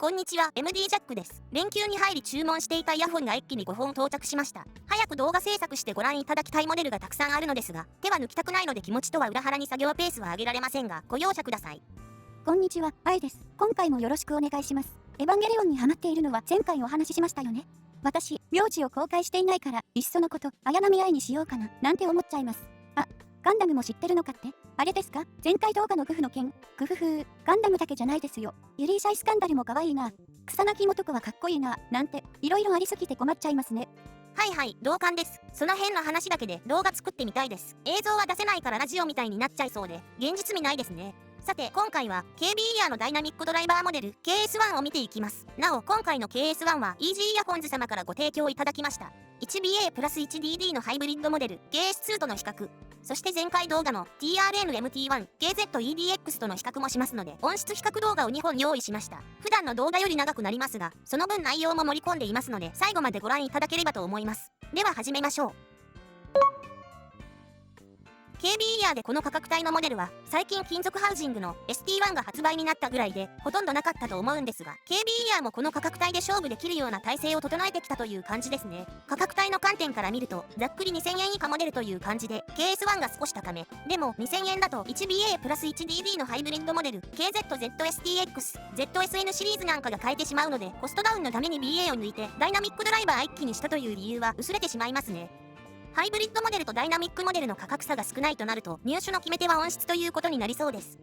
こんにちは、MD ジャックです。連休に入り注文していたイヤホンが一気に5本到着しました。早く動画制作してご覧いただきたいモデルがたくさんあるのですが、手は抜きたくないので気持ちとは裏腹に作業ペースは上げられませんが、ご容赦ください。こんにちは、愛です。今回もよろしくお願いします。エヴァンゲリオンにハマっているのは前回お話ししましたよね。私、名字を公開していないから、いっそのこと、綾波愛にしようかな、なんて思っちゃいます。あ、ガンダムも知ってるのかって？あれですか？前回動画のグフの件。グフフガンダムだけじゃないですよ。ユリーシャイスカンダルも可愛いな。草薙素子はかっこいいな、なんて、いろいろありすぎて困っちゃいますね。はいはい、同感です。その辺の話だけで動画作ってみたいです。映像は出せないからラジオみたいになっちゃいそうで、現実味ないですね。さて、今回は KB イヤーのダイナミックドライバーモデル KS1 を見ていきます。なお、今回の KS1 は EG イヤホンズ様からご提供いただきました。1BA プラス 1DD のハイブリッドモデル KS2 との比較、そして前回動画の TRN-MT1 KZEDX との比較もしますので、音質比較動画を2本用意しました。普段の動画より長くなりますが、その分内容も盛り込んでいますので、最後までご覧いただければと思います。では始めましょう。KB イヤーでこの価格帯のモデルは最近金属ハウジングの ST1 が発売になったぐらいでほとんどなかったと思うんですが、 KB イヤーもこの価格帯で勝負できるような体制を整えてきたという感じですね。価格帯の観点から見るとざっくり2000円以下モデルという感じで KS1 が少し高め。でも2000円だと 1BA プラス 1DD のハイブリッドモデル KZZSTX、ZSN シリーズなんかが買えてしまうので、コストダウンのために BA を抜いてダイナミックドライバー一気にしたという理由は薄れてしまいますね。ハイブリッドモデルとダイナミックモデルの価格差が少ないとなると、入手の決め手は音質ということになりそうです。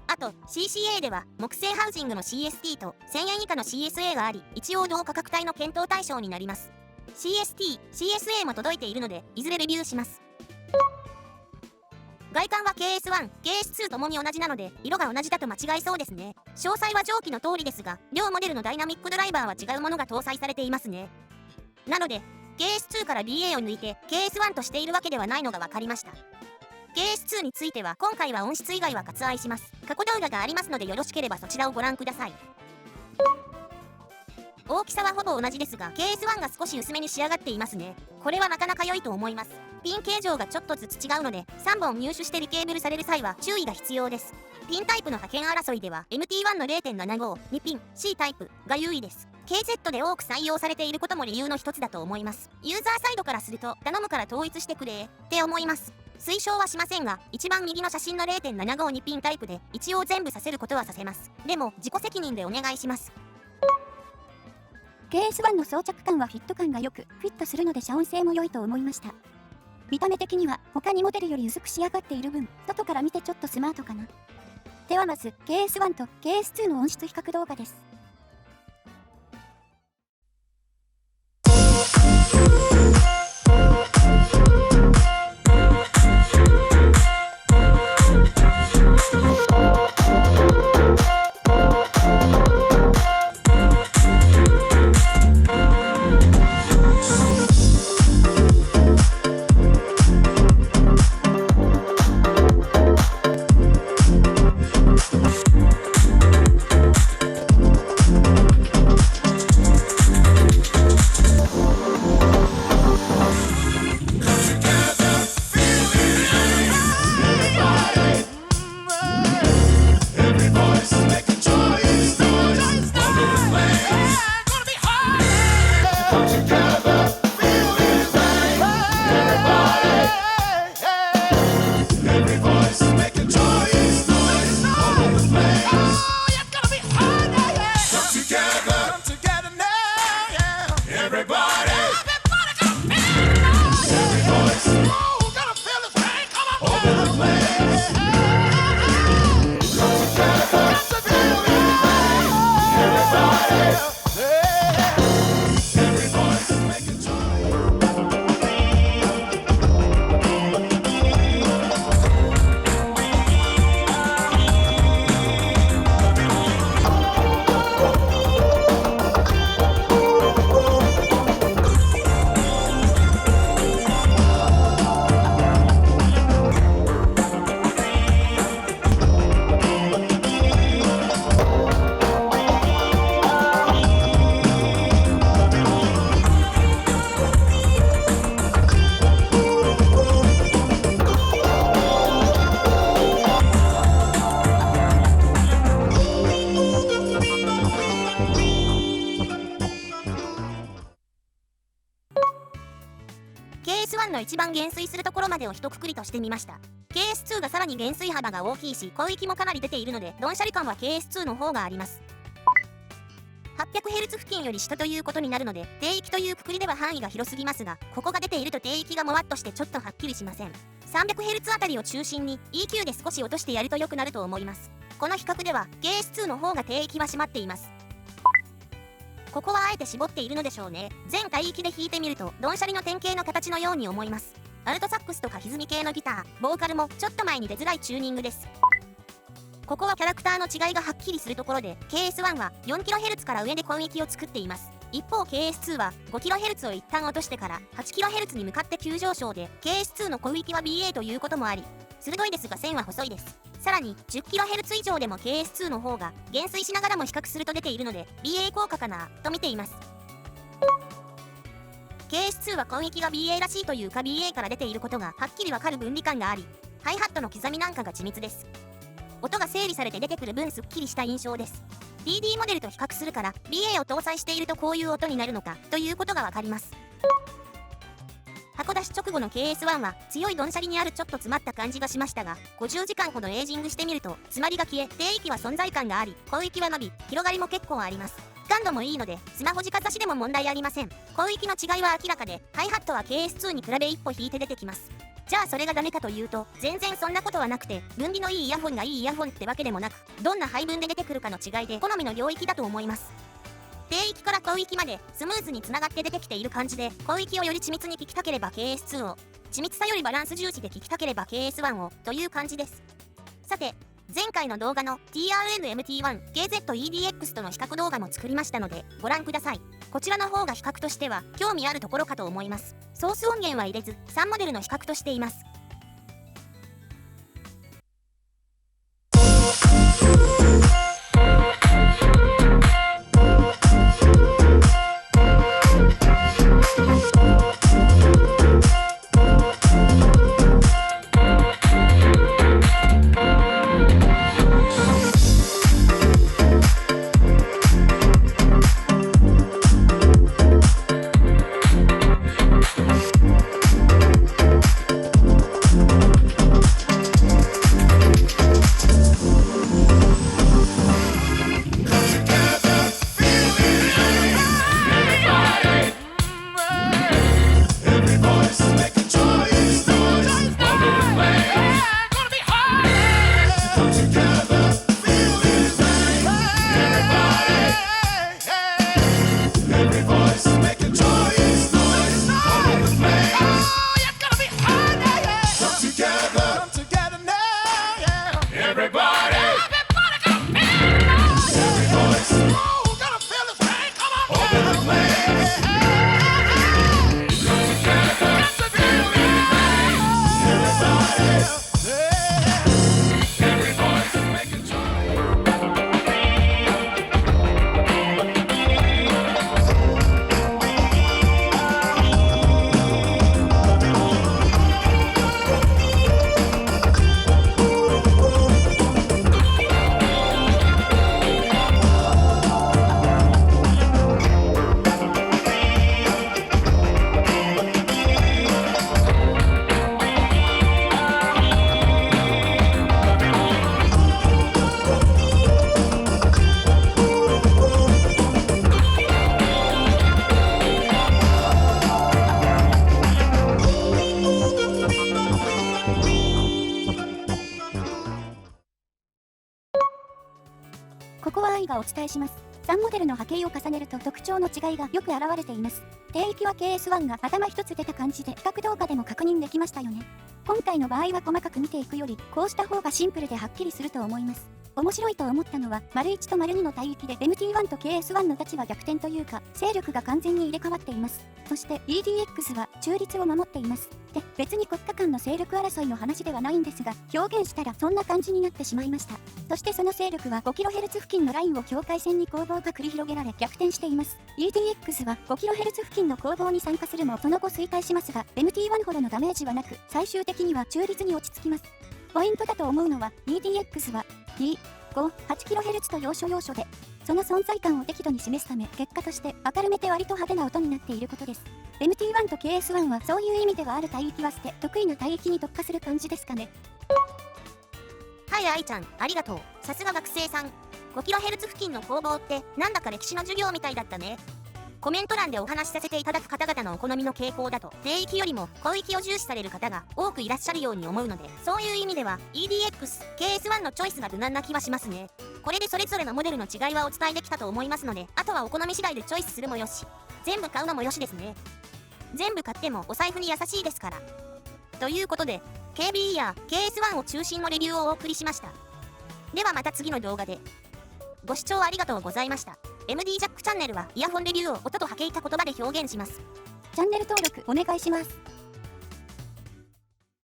あと CCA では木製ハウジングの CST と1000円以下の CSA があり、一応同価格帯の検討対象になります。 CST、CSA も届いているので、いずれレビューします。外観は KS1、KS2 ともに同じなので、色が同じだと間違いそうですね。詳細は上記の通りですが、両モデルのダイナミックドライバーは違うものが搭載されていますね。なのでKS2 から BA を抜いて KS1 としているわけではないのが分かりました。 KS2 については今回は音質以外は割愛します。過去動画がありますので、よろしければそちらをご覧ください。大きさはほぼ同じですが KS1 が少し薄めに仕上がっていますね。これはなかなか良いと思います。ピン形状がちょっとずつ違うので、3本入手してリケーブルされる際は注意が必要です。ピンタイプの覇権争いでは MT1 の 0.75、2ピン C タイプが優位です。KZ で多く採用されていることも理由の一つだと思います。ユーザーサイドからすると、頼むから統一してくれって思います。推奨はしませんが、一番右の写真の 0.752 ピンタイプで一応全部させることはさせます。でも自己責任でお願いします。KS1 の装着感はフィット感が良く、フィットするので遮音性も良いと思いました。見た目的には他にモデルより薄く仕上がっている分、外から見てちょっとスマートかな。ではまず KS1 と KS2 の音質比較動画です。の一番減衰するところまでを一括りとしてみました。KS2 がさらに減衰幅が大きいし、広域もかなり出ているので、ドンシャリ感は KS2 の方があります。800Hz 付近より下ということになるので、低域というくくりでは範囲が広すぎますが、ここが出ていると低域がもわっとしてちょっとはっきりしません。300Hz あたりを中心に EQ で少し落としてやると良くなると思います。この比較では KS2 の方が低域は締まっています。ここはあえて絞っているのでしょうね。全体域で弾いてみると、ドンシャリの典型の形のように思います。アルトサックスとか歪み系のギター、ボーカルもちょっと前に出づらいチューニングです。ここはキャラクターの違いがはっきりするところで、KS1 は 4kHz から上で広域を作っています。一方 KS2 は 5kHz を一旦落としてから 8kHz に向かって急上昇で、KS2 の広域は BA ということもあり、鋭いですが線は細いです。さらに 10kHz 以上でも KS2 の方が減衰しながらも比較すると出ているので BA 効果かなと見ています。KS2 は広域が BA らしいというか BA から出ていることがはっきりわかる分離感があり、ハイハットの刻みなんかが緻密です。音が整理されて出てくる分すっきりした印象です。PD モデルと比較するから BA を搭載しているとこういう音になるのかということがわかります。箱出し直後の KS1 は強いドンシャリにあるちょっと詰まった感じがしましたが、50時間ほどエイジングしてみると詰まりが消え、低域は存在感があり、広域は伸び、広がりも結構あります。感度もいいのでスマホ直差しでも問題ありません。広域の違いは明らかで、ハイハットは KS2 に比べ一歩引いて出てきます。じゃあそれがダメかというと、全然そんなことはなくて、分離のいいイヤホンがいいイヤホンってわけでもなく、どんな配分で出てくるかの違いで好みの領域だと思います。低域から広域までスムーズにつながって出てきている感じで、広域をより緻密に聞きたければ KS2 を、緻密さよりバランス重視で聞きたければ KS1 をという感じです。さて、前回の動画の TRN-MT1KZEDX との比較動画も作りましたのでご覧ください。こちらの方が比較としては興味あるところかと思います。ソース音源は入れず3モデルの比較としています。ここは愛がお伝えします。3モデルの波形を重ねると特徴の違いがよく現れています。低域は KS1 が頭一つ出た感じで比較動画でも確認できましたよね。今回の場合は細かく見ていくより、こうした方がシンプルではっきりすると思います。面白いと思ったのは、1と2の帯域で MT1 と KS1 の立場逆転というか、勢力が完全に入れ替わっています。そして EDX は中立を守っています。で、別に国家間の勢力争いの話ではないんですが、表現したらそんな感じになってしまいました。そしてその勢力は 5kHz 付近のラインを境界線に攻防が繰り広げられ逆転しています。EDX は 5kHz 付近の攻防に参加するもその後衰退しますが、MT1 ほどのダメージはなく、最終的には中立に落ち着きます。ポイントだと思うのは、EDX は 5.8kHz と要所要所で、その存在感を適度に示すため、結果として明るめて割と派手な音になっていることです。MT1 と KS1 はそういう意味ではある帯域は捨て、得意な帯域に特化する感じですかね。はい、愛ちゃん、ありがとう。さすが学生さん。5kHz 付近の攻防ってなんだか歴史の授業みたいだったね。コメント欄でお話しさせていただく方々のお好みの傾向だと、低域よりも高域を重視される方が多くいらっしゃるように思うので、そういう意味では EDX、KS1 のチョイスが無難な気はしますね。これでそれぞれのモデルの違いはお伝えできたと思いますので、あとはお好み次第でチョイスするもよし、全部買うのもよしですね。全部買ってもお財布に優しいですから。ということで、KB や KS1 を中心のレビューをお送りしました。ではまた次の動画で。ご視聴ありがとうございました。MD ジャックチャンネルはイヤホンレビューを音と波形た言葉で表現します。チャンネル登録お願いします。